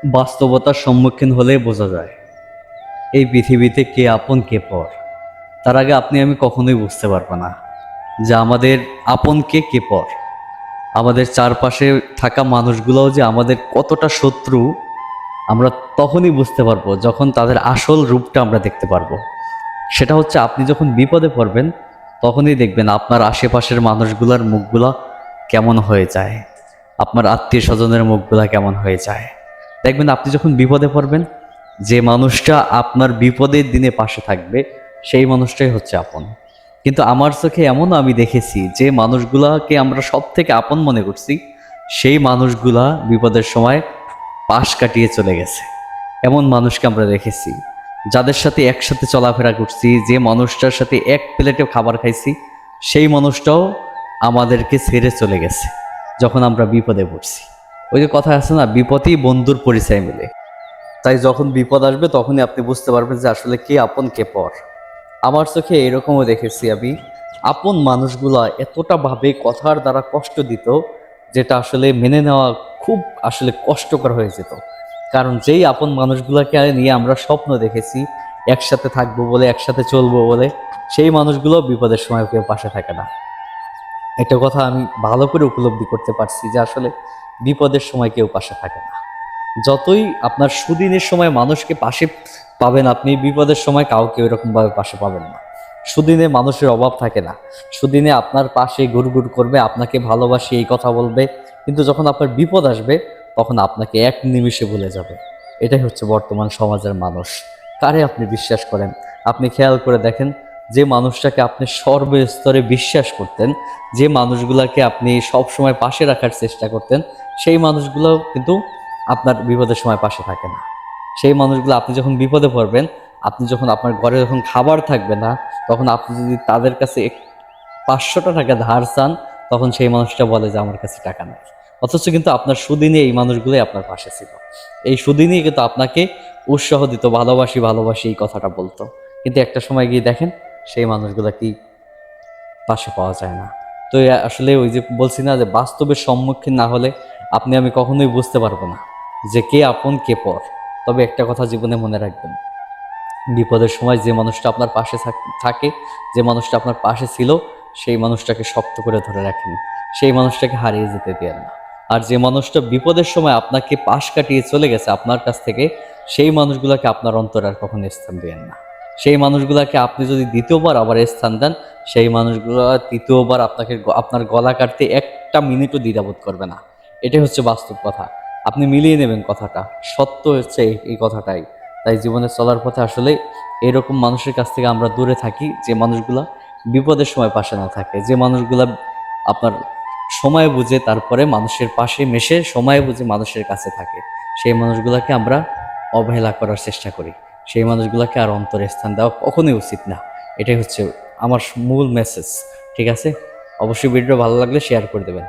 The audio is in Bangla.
বাস্তবতার সম্মুখীন হলেই বোঝা যায় এই পৃথিবীতে কে আপন কে পর। তার আগে আপনি আমি কখনোই বুঝতে পারবো না যে আমাদের আপন কে কে পর। আমাদের চারপাশে থাকা মানুষগুলোও যে আমাদের কতটা শত্রু আমরা তখনই বুঝতে পারবো যখন তাদের আসল রূপটা আমরা দেখতে পারবো। সেটা হচ্ছে আপনি যখন বিপদে পড়বেন তখনই দেখবেন আপনার আশেপাশের মানুষগুলোর মুখগুলা কেমন হয়ে যায়, আপনার আত্মীয় স্বজনের মুখগুলা কেমন হয়ে যায়। দেখবেন আপনি যখন বিপদে পড়বেন যে মানুষটা আপনার বিপদের দিনে পাশে থাকবে সেই মানুষটাই হচ্ছে আপন। কিন্তু আমার চোখে এমনও আমি দেখেছি যে মানুষগুলাকে আমরা সব থেকে আপন মনে করছি সেই মানুষগুলা বিপদের সময় পাশ কাটিয়ে চলে গেছে। এমন মানুষকে আমরা দেখেছি যাদের সাথে একসাথে চলাফেরা করছি, যে মানুষটার সাথে এক প্লেটে খাবার খাইছি সেই মানুষটাও আমাদেরকে ছেড়ে চলে গেছে যখন আমরা বিপদে পড়ছি। ওই যে কথা আছে না, বিপদই বন্ধুর পরিচয় মেলে। তাই যখন বিপদ আসবে তখনই আপনি বুঝতে পারবেন যে আসলে কে আপন কে পর। আমার চোখে এরকমও দেখেছি আমি, আপন মানুষগুলা এতটা ভাবে কথার দ্বারা কষ্ট দিত যেটা আসলে মেনে নেওয়া খুব আসলে কষ্টকর হয়ে যেত। কারণ যেই আপন মানুষগুলোকে নিয়ে আমরা স্বপ্ন দেখেছি একসাথে থাকবো বলে, একসাথে চলবো বলে, সেই মানুষগুলো বিপদের সময় কেউ পাশে থাকে না। একটা কথা আমি ভালো করে উপলব্ধি করতে পারছি যে আসলে বিপদের সময় কেউ পাশে থাকে না। যতই আপনার সুদিনের সময় মানুষকে পাশে পাবেন, আপনি বিপদের সময় কাউকে ওইরকমভাবে পাশে পাবেন না। সুদিনে মানুষের অভাব থাকে না, সুদিনে আপনার পাশে ঘুরঘুর করবে, আপনাকে ভালোবাসি এই কথা বলবে, কিন্তু যখন আপনার বিপদ আসবে তখন আপনাকে এক নিমিষে ভুলে যাবে। এটাই হচ্ছে বর্তমান সমাজের মানুষ। কারে আপনি বিশ্বাস করেন? আপনি খেয়াল করে দেখেন, যে মানুষটাকে আপনি সর্বস্তরে বিশ্বাস করতেন, যে মানুষগুলোকে আপনি সব সময় পাশে রাখার চেষ্টা করতেন, সেই মানুষগুলো কিন্তু আপনার বিপদের সময় পাশে থাকে না। সেই মানুষগুলো আপনি যখন বিপদে পড়বেন, আপনি যখন আপনার ঘরে যখন খাবার থাকবে না, তখন আপনি যদি তাদের কাছে 500টা টাকা ধার চান, তখন সেই মানুষটা বলে যে আমার কাছে টাকা নাই। অথচ কিন্তু আপনার সুদিনে এই মানুষগুলোই আপনার পাশে ছিল। এই সুদিনেই কিন্তু আপনাকে উৎসাহ দিত, ভালোবাসি ভালোবাসি এই কথাটা বলতো। কিন্তু একটা সময় গিয়ে দেখেন সেই মানুষগুলো কি পাশে পাওয়া যায় না। তো আসলে ওই যে বলছি না যে বাস্তবের সম্মুখীন না হলে আপনি আমি কখনোই বুঝতে পারবো না যে কে আপন কে পর। তবে একটা কথা জীবনে মনে রাখবেন, বিপদের সময় যে মানুষটা আপনার পাশে থাকে, যে মানুষটা আপনার পাশে ছিল, সেই মানুষটাকে শক্ত করে ধরে রাখেন, সেই মানুষটাকে হারিয়ে যেতে দেন না। আর যে মানুষটা বিপদের সময় আপনাকে পাশ কাটিয়ে চলে গেছে আপনার কাছ থেকে, সেই মানুষগুলোকে আপনার অন্তরে আর কখনো স্থান দেন না। সেই মানুষগুলোকে আপনি যদি দ্বিতীয়বার আবার স্থান দেন, সেই মানুষগুলো তৃতীয়বার আপনাকে আপনার গলা কাটতে একটা মিনিটও দ্বিধাবোধ করবে না। এটাই হচ্ছে বাস্তব কথা। আপনি মিলিয়ে নেবেন কথাটা, সত্য হচ্ছে এই কথাটাই। তাই জীবনে চলার পথে আসলে এরকম মানুষের কাছ থেকে আমরা দূরে থাকি, যে মানুষগুলা বিপদের সময় পাশে না থাকে, যে মানুষগুলা আপনার সময় বুঝে তারপরে মানুষের পাশে মেশে সময় বুঝে মানুষের কাছে থাকে, সেই মানুষগুলাকে আমরা অবহেলা করার চেষ্টা করি। সেই মানুষগুলাকে আর অন্তরে স্থান দেওয়া কখনোই উচিত না। এটাই হচ্ছে আমার মূল মেসেজ। ঠিক আছে, অবশ্যই ভিডিও ভালো লাগলে শেয়ার করে দেবেন।